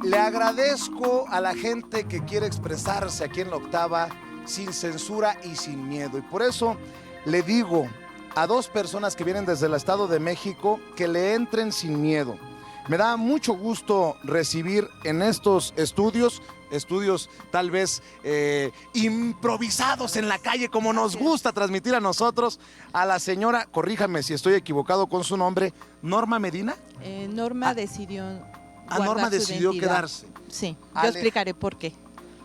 Le agradezco a la gente que quiere expresarse aquí en La Octava sin censura y sin miedo. Y por eso le digo a dos personas que vienen desde el Estado de México que le entren sin miedo. Me da mucho gusto recibir en estos estudios tal vez improvisados en la calle, como nos gusta transmitir a nosotros, a la señora, corríjame si estoy equivocado con su nombre, Norma Medina. Norma decidió Norma decidió identidad. quedarse. Sí, yo explicaré por qué.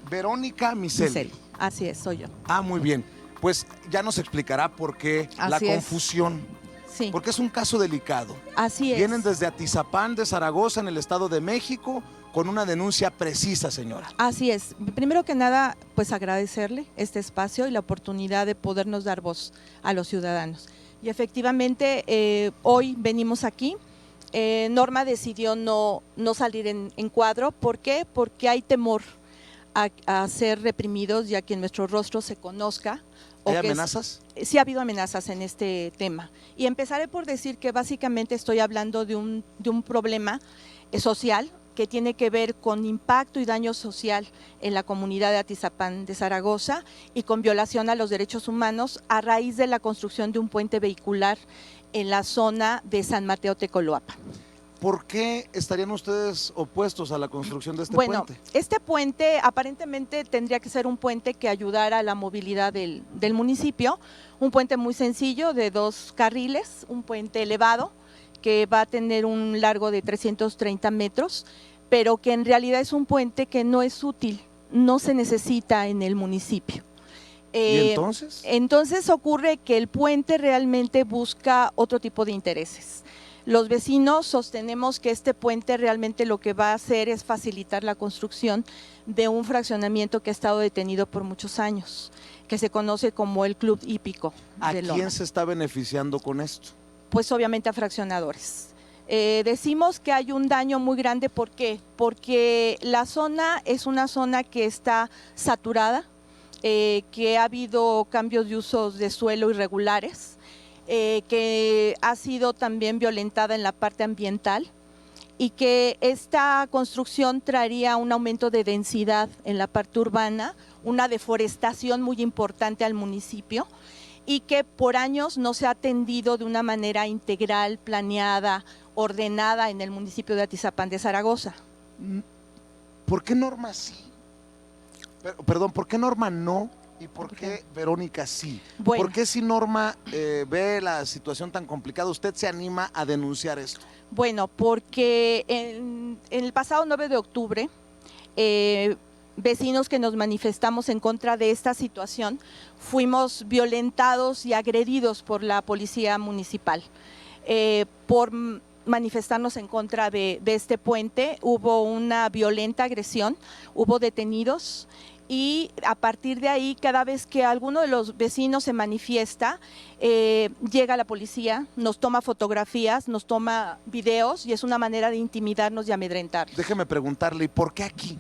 Verónica Miceli. Así es, soy yo. Muy bien. Pues ya nos explicará por qué la confusión. Sí. Porque es un caso delicado. Así es. Vienen desde Atizapán de Zaragoza, en el Estado de México, con una denuncia precisa, señora. Así es. Primero que nada, pues agradecerle este espacio y la oportunidad de podernos dar voz a los ciudadanos. Y efectivamente, hoy venimos aquí. Norma decidió no salir en cuadro. ¿Por qué? Porque hay temor a ser reprimidos, ya que en nuestro rostro se conozca. ¿Hay amenazas? Sí ha habido amenazas en este tema. Y empezaré por decir que básicamente estoy hablando de un problema social que tiene que ver con impacto y daño social en la comunidad de Atizapán de Zaragoza y con violación a los derechos humanos a raíz de la construcción de un puente vehicular en la zona de San Mateo Tecoloapan. ¿Por qué estarían ustedes opuestos a la construcción de este puente? Bueno, este puente aparentemente tendría que ser un puente que ayudara a la movilidad del municipio, un puente muy sencillo de 2 carriles, un puente elevado que va a tener un largo de 330 metros, pero que en realidad es un puente que no es útil, no se necesita en el municipio. ¿Y entonces? Entonces ocurre que el puente realmente busca otro tipo de intereses. Los vecinos sostenemos que este puente realmente lo que va a hacer es facilitar la construcción de un fraccionamiento que ha estado detenido por muchos años, que se conoce como el Club Hípico. ¿A quién se está beneficiando con esto? Pues obviamente a fraccionadores. Decimos que hay un daño muy grande, ¿por qué? Porque la zona es una zona que está saturada, que ha habido cambios de usos de suelo irregulares, que ha sido también violentada en la parte ambiental y que esta construcción traería un aumento de densidad en la parte urbana, una deforestación muy importante al municipio y que por años no se ha atendido de una manera integral, planeada, ordenada en el municipio de Atizapán de Zaragoza. ¿Por qué Norma sí? Perdón, ¿por qué Norma no? ¿Y por qué Verónica sí? Bueno. ¿Por qué si Norma ve la situación tan complicada, usted se anima a denunciar esto? Bueno, porque en el pasado 9 de octubre, vecinos que nos manifestamos en contra de esta situación, fuimos violentados y agredidos por la policía municipal. Por manifestarnos en contra de este puente, hubo una violenta agresión, hubo detenidos. Y a partir de ahí, cada vez que alguno de los vecinos se manifiesta, llega la policía, nos toma fotografías, nos toma videos y es una manera de intimidarnos y amedrentarnos. Déjeme preguntarle, ¿y por qué aquí?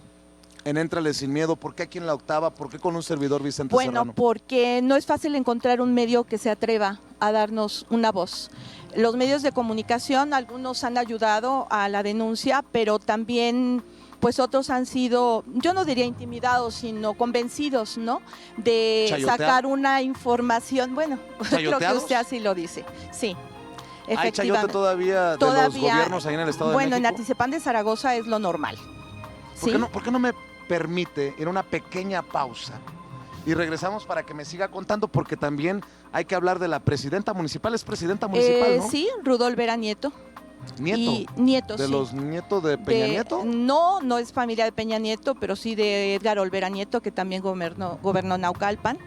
En Éntrale Sin Miedo, ¿por qué aquí en La Octava? ¿Por qué con un servidor Vicente Serrano? Bueno, porque no es fácil encontrar un medio que se atreva a darnos una voz. Los medios de comunicación, algunos han ayudado a la denuncia, pero también pues otros han sido, yo no diría intimidados, sino convencidos, ¿no? De sacar una información, bueno, creo que usted así lo dice, sí. ¿Hay chayote todavía de los gobiernos ahí en el Estado de México? Bueno, en Atizapán de Zaragoza es lo normal. ¿Por qué no me permite ir a una pequeña pausa? Y regresamos para que me siga contando, porque también hay que hablar de la presidenta municipal. ¿Es presidenta municipal, no? Sí, Rudolf Vera Nieto. ¿Nieto? ¿De los nietos de Peña Nieto? No es familia de Peña Nieto, pero sí de Edgar Olvera Nieto, que también gobernó Naucalpan.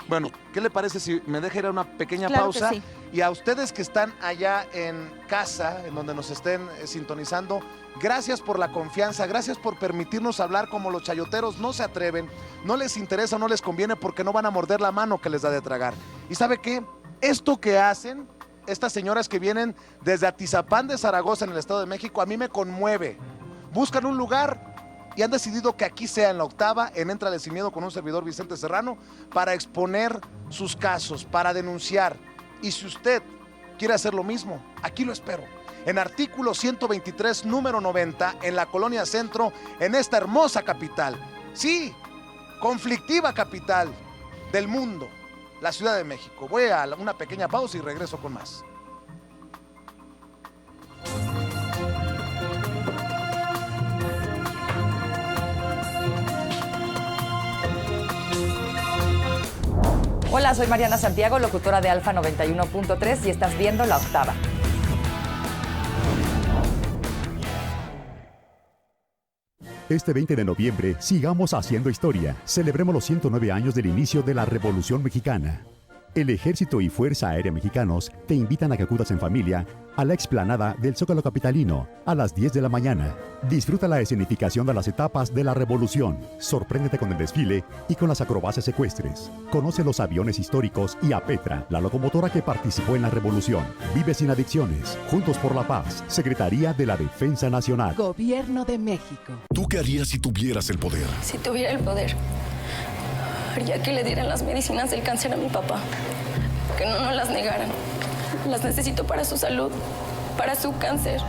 Bueno, ¿qué le parece si me deja ir a una pequeña Claro pausa? que sí. Y a ustedes que están allá en casa, en donde nos estén sintonizando, gracias por la confianza, gracias por permitirnos hablar como los chayoteros no se atreven, no les interesa, no les conviene porque no van a morder la mano que les da de tragar. ¿Y sabe qué? Esto que hacen estas señoras que vienen desde Atizapán de Zaragoza en el Estado de México, a mí me conmueve. Buscan un lugar y han decidido que aquí sea en La Octava, en Éntrale Sin Miedo con un servidor Vicente Serrano, para exponer sus casos, para denunciar. Y si usted quiere hacer lo mismo, aquí lo espero. en artículo 123, número 90, en la Colonia Centro, en esta hermosa capital. Sí, conflictiva capital del mundo, la Ciudad de México. Voy a una pequeña pausa y regreso con más. Hola, soy Mariana Santiago, locutora de Alfa 91.3 y estás viendo La Octava. Este 20 de noviembre, sigamos haciendo historia. Celebremos los 109 años del inicio de la Revolución Mexicana. El Ejército y Fuerza Aérea Mexicanos te invitan a que acudas en familia a la explanada del Zócalo Capitalino a las 10 de la mañana. Disfruta la escenificación de las etapas de la Revolución. Sorpréndete con el desfile y con las acrobacias ecuestres. Conoce los aviones históricos y a Petra, la locomotora que participó en la Revolución. Vive sin adicciones. Juntos por la Paz. Secretaría de la Defensa Nacional. Gobierno de México. ¿Tú qué harías si tuvieras el poder? Si tuviera el poder, haría que le dieran las medicinas del cáncer a mi papá. Que no nos las negaran. Las necesito para su salud, para su cáncer.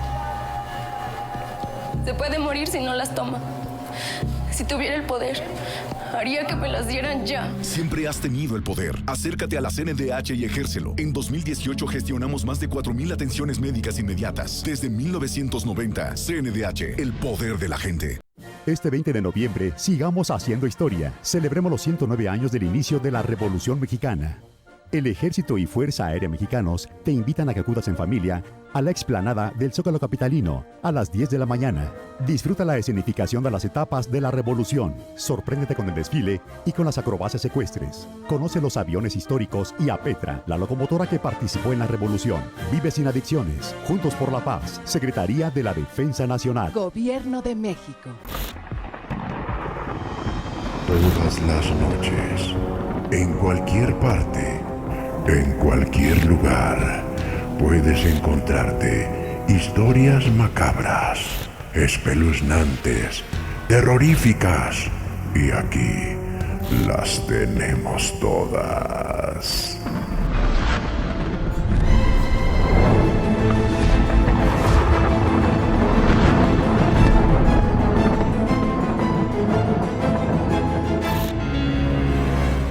Se puede morir si no las toma. Si tuviera el poder, haría que me las dieran ya. Siempre has tenido el poder. Acércate a la CNDH y ejércelo. En 2018 gestionamos más de 4,000 atenciones médicas inmediatas. Desde 1990, CNDH, el poder de la gente. Este 20 de noviembre, sigamos haciendo historia. Celebremos los 109 años del inicio de la Revolución Mexicana. El Ejército y Fuerza Aérea Mexicanos te invitan a que acudas en familia a la explanada del Zócalo Capitalino a las 10 de la mañana. Disfruta la escenificación de las etapas de la Revolución. Sorpréndete con el desfile y con las acrobacias ecuestres. Conoce los aviones históricos y a Petra, la locomotora que participó en la Revolución. Vive sin adicciones. Juntos por la Paz. Secretaría de la Defensa Nacional. Gobierno de México. Todas las noches, en cualquier parte, en cualquier lugar, puedes encontrarte historias macabras, espeluznantes, terroríficas. Y aquí las tenemos todas.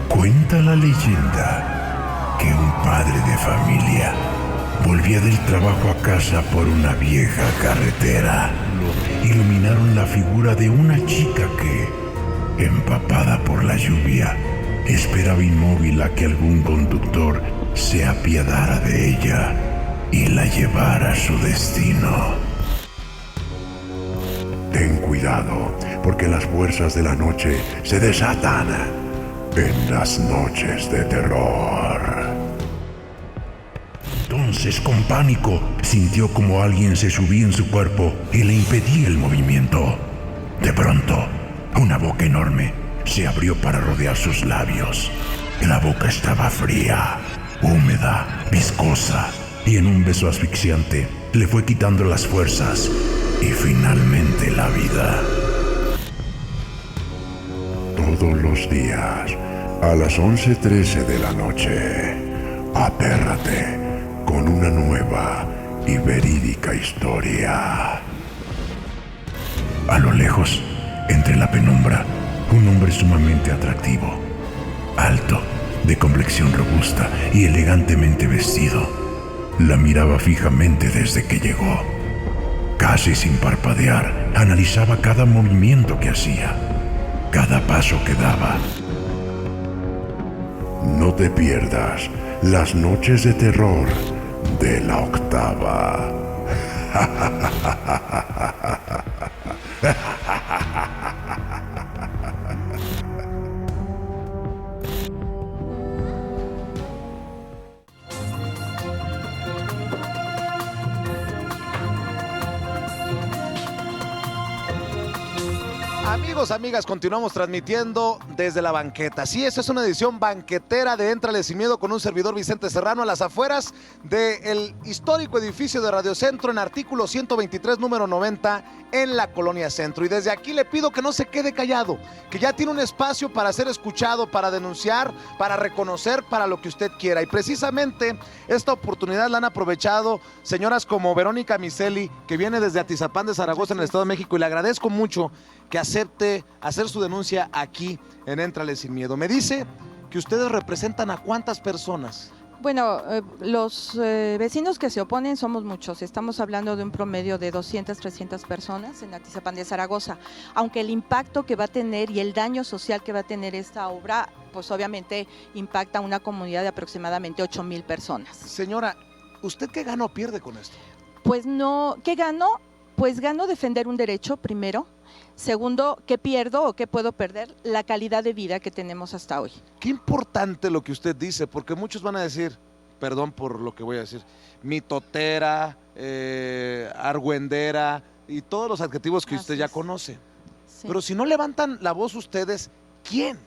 Cuenta la leyenda que un padre de familia volvía del trabajo a casa por una vieja carretera. Iluminaron la figura de una chica que, empapada por la lluvia, esperaba inmóvil a que algún conductor se apiadara de ella y la llevara a su destino. Ten cuidado, porque las fuerzas de la noche se desatan en las noches de terror. Entonces, con pánico, sintió como alguien se subía en su cuerpo y le impedía el movimiento. De pronto, una boca enorme se abrió para rodear sus labios. La boca estaba fría, húmeda, viscosa, y en un beso asfixiante le fue quitando las fuerzas y finalmente la vida. Todos los días, a las 11:13 de la noche, atérrate con una nueva y verídica historia. A lo lejos, entre la penumbra, un hombre sumamente atractivo, alto, de complexión robusta y elegantemente vestido, la miraba fijamente desde que llegó. Casi sin parpadear, analizaba cada movimiento que hacía, cada paso que daba. No te pierdas las noches de terror de La Octava. Amigos, amigas, continuamos transmitiendo desde la banqueta. Sí, esta es una edición banquetera de Éntrale Sin Miedo con un servidor Vicente Serrano a las afueras del histórico edificio de Radio Centro en artículo 123, número 90, en la Colonia Centro. Y desde aquí le pido que no se quede callado, que ya tiene un espacio para ser escuchado, para denunciar, para reconocer, para lo que usted quiera. Y precisamente esta oportunidad la han aprovechado señoras como Verónica Miseli, que viene desde Atizapán de Zaragoza en el Estado de México, y le agradezco mucho que acepte hacer su denuncia aquí en Éntrale Sin Miedo. Me dice que ustedes representan a ¿cuántas personas? Bueno, los vecinos que se oponen somos muchos. Estamos hablando de un promedio de 200, 300 personas en Atizapán de Zaragoza. Aunque el impacto que va a tener y el daño social que va a tener esta obra, pues obviamente impacta a una comunidad de aproximadamente 8,000 personas. Señora, ¿usted qué gana o pierde con esto? Pues no, ¿qué gano? Pues gano defender un derecho, primero. Segundo, ¿qué pierdo o qué puedo perder? La calidad de vida que tenemos hasta hoy. Qué importante lo que usted dice, porque muchos van a decir, perdón por lo que voy a decir, mitotera, argüendera y todos los adjetivos que usted ya conoce. Sí. Pero si no levantan la voz ustedes, ¿quién?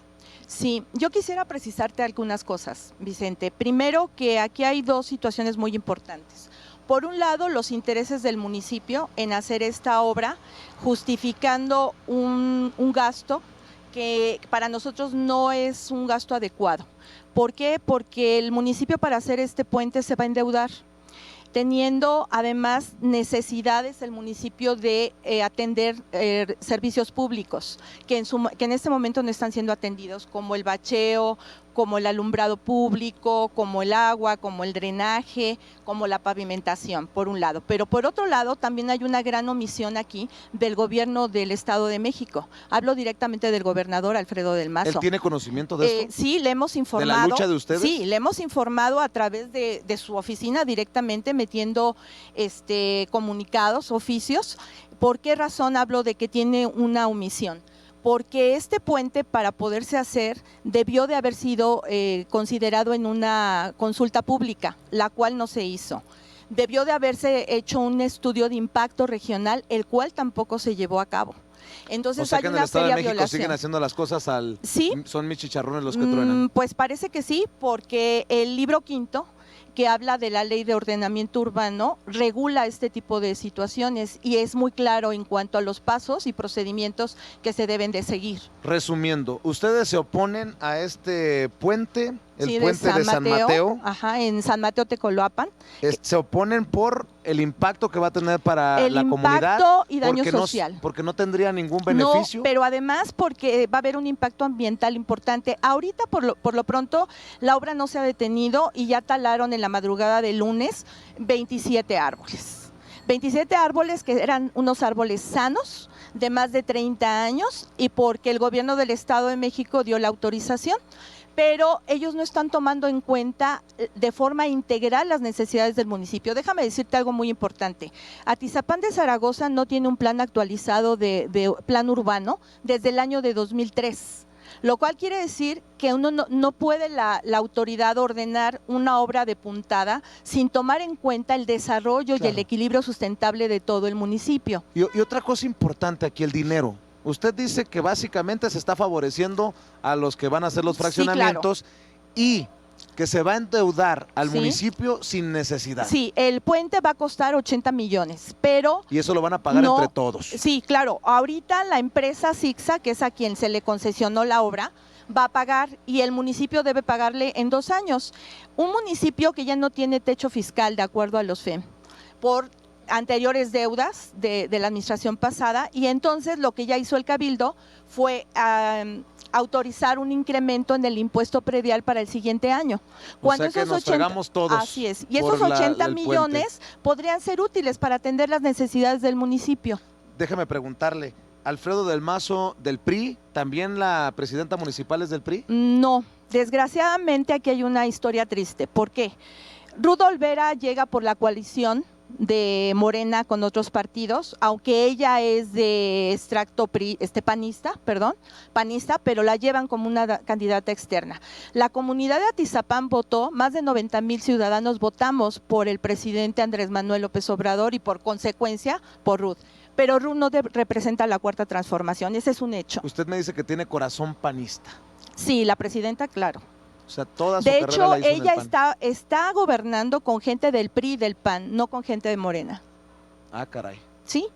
Sí, yo quisiera precisarte algunas cosas, Vicente. Primero, que aquí hay dos situaciones muy importantes. Por un lado, los intereses del municipio en hacer esta obra, justificando un gasto que para nosotros no es un gasto adecuado. ¿Por qué? Porque el municipio para hacer este puente se va a endeudar, teniendo además necesidades el municipio de atender servicios públicos que en este momento no están siendo atendidos, como el bacheo, como el alumbrado público, como el agua, como el drenaje, como la pavimentación, por un lado. Pero por otro lado, también hay una gran omisión aquí del gobierno del Estado de México. Hablo directamente del gobernador Alfredo del Mazo. ¿Él tiene conocimiento de esto? Sí, le hemos informado. ¿De la lucha de ustedes? Sí, le hemos informado a través de su oficina directamente, metiendo comunicados, oficios. ¿Por qué razón hablo de que tiene una omisión? Porque este puente, para poderse hacer, debió de haber sido considerado en una consulta pública, la cual no se hizo. Debió de haberse hecho un estudio de impacto regional, el cual tampoco se llevó a cabo. Entonces, o sea, hay que en una el Estado de seria México violación. siguen haciendo las cosas ¿Sí? Son mis chicharrones los que truenan. Pues parece que sí, porque el libro quinto, que habla de la ley de ordenamiento urbano, regula este tipo de situaciones y es muy claro en cuanto a los pasos y procedimientos que se deben de seguir. Resumiendo, ustedes se oponen a este puente, el Sí, puente de San Mateo. Ajá, en San Mateo Tecoloapan. Se oponen por el impacto que va a tener para El la comunidad. impacto y daño porque social. Porque no tendría ningún beneficio. No, pero además porque va a haber un impacto ambiental importante. Ahorita por lo pronto la obra no se ha detenido y ya talaron en la madrugada del lunes 27 árboles. 27 árboles que eran unos árboles sanos de más de 30 años y porque el gobierno del Estado de México dio la autorización, pero ellos no están tomando en cuenta de forma integral las necesidades del municipio. Déjame decirte algo muy importante. Atizapán de Zaragoza no tiene un plan actualizado de plan urbano desde el año de 2003. Lo cual quiere decir que uno no puede la autoridad ordenar una obra de puntada sin tomar en cuenta el desarrollo y el equilibrio sustentable de todo el municipio. Y otra cosa importante aquí, el dinero. Usted dice que básicamente se está favoreciendo a los que van a hacer los fraccionamientos y que se va a endeudar al municipio sin necesidad. Sí, el puente va a costar 80 millones, pero... Y eso lo van a pagar entre todos. Sí, claro. Ahorita la empresa Sixa, que es a quien se le concesionó la obra, va a pagar y el municipio debe pagarle en 2 años. Un municipio que ya no tiene techo fiscal, de acuerdo a los FEM, por anteriores deudas de la administración pasada, y entonces lo que ya hizo el Cabildo fue autorizar un incremento en el impuesto predial para el siguiente año. Cuando o sea que nos fregamos todos. Así es. Y esos 80 millones podrían ser útiles para atender las necesidades del municipio. Déjame preguntarle, Alfredo del Mazo del PRI, ¿también la presidenta municipal es del PRI? No, desgraciadamente aquí hay una historia triste. ¿Por qué? Ruth Olvera llega por la coalición de Morena con otros partidos, aunque ella es de extracto panista, pero la llevan como una candidata externa. La comunidad de Atizapán votó, más de 90,000 ciudadanos votamos por el presidente Andrés Manuel López Obrador y por consecuencia por Ruth. pero RU no representa la cuarta transformación, ese es un hecho. Usted me dice que tiene corazón panista. Sí, la presidenta, claro. O sea, toda su De carrera hecho, la hizo en el ella PAN. está gobernando con gente del PRI y del PAN, no con gente de Morena. Ah, caray. ¿Sí?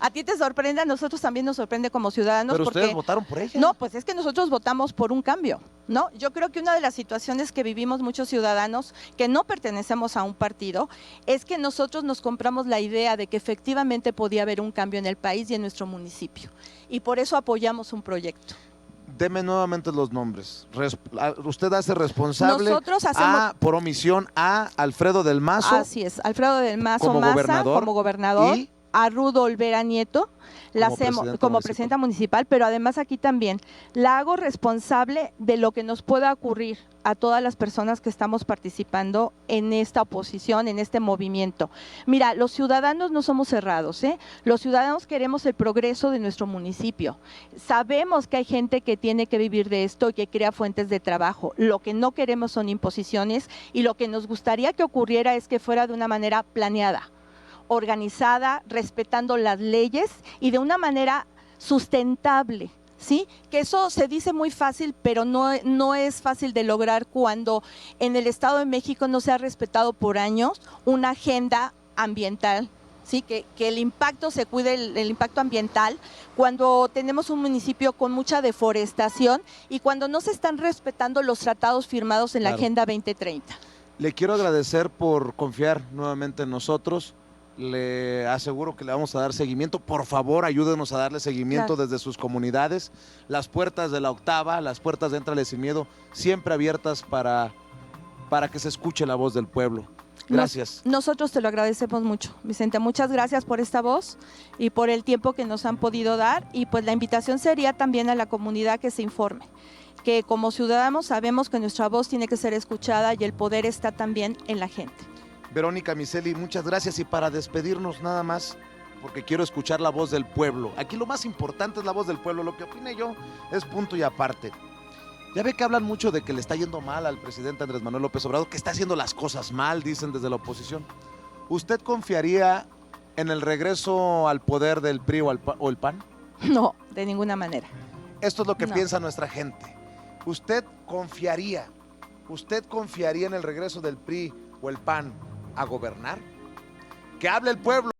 A ti te sorprende, a nosotros también nos sorprende como ciudadanos. Pero porque ustedes votaron por ella. no, pues es que nosotros votamos por un cambio, ¿no? Yo creo que una de las situaciones que vivimos muchos ciudadanos que no pertenecemos a un partido es que nosotros nos compramos la idea de que efectivamente podía haber un cambio en el país y en nuestro municipio. Y por eso apoyamos un proyecto. Deme nuevamente los nombres. Usted hace responsable Nosotros hacemos- por omisión a Alfredo del Mazo. Así es, Alfredo del Mazo como Maza gobernador, como gobernador, y a Rudo Olvera Nieto la como hacemos presidenta como municipal. presidenta municipal, pero además aquí también la hago responsable de lo que nos pueda ocurrir a todas las personas que estamos participando en esta oposición, en este movimiento. Mira, los ciudadanos no somos cerrados, ¿eh? Los ciudadanos queremos el progreso de nuestro municipio. Sabemos que hay gente que tiene que vivir de esto y que crea fuentes de trabajo. Lo que no queremos son imposiciones y lo que nos gustaría que ocurriera es que fuera de una manera planeada, organizada, respetando las leyes y de una manera sustentable, ¿sí? Que eso se dice muy fácil, pero no es fácil de lograr cuando en el Estado de México no se ha respetado por años una agenda ambiental, ¿sí? Que el impacto se cuide, el impacto ambiental, cuando tenemos un municipio con mucha deforestación y cuando no se están respetando los tratados firmados en la Claro. Agenda 2030. Le quiero agradecer por confiar nuevamente en nosotros. Le aseguro que le vamos a dar seguimiento. Por favor, ayúdenos a darle seguimiento Claro. desde sus comunidades. Las puertas de la octava, las puertas de Éntrale Sin Miedo, siempre abiertas para que se escuche la voz del pueblo. Gracias. Nosotros te lo agradecemos mucho, Vicente. Muchas gracias por esta voz y por el tiempo que nos han podido dar. Y pues la invitación sería también a la comunidad que se informe, que como ciudadanos sabemos que nuestra voz tiene que ser escuchada y el poder está también en la gente. Verónica Miseli, muchas gracias. Y para despedirnos nada más, porque quiero escuchar la voz del pueblo. Aquí lo más importante es la voz del pueblo. Lo que opine yo es punto y aparte. Ya ve que hablan mucho de que le está yendo mal al presidente Andrés Manuel López Obrador, que está haciendo las cosas mal, dicen desde la oposición. ¿Usted confiaría en el regreso al poder del PRI o el PAN? No, de ninguna manera. Esto es lo que No. piensa nuestra gente. ¿Usted confiaría en el regreso del PRI o el PAN a gobernar? Que hable el pueblo.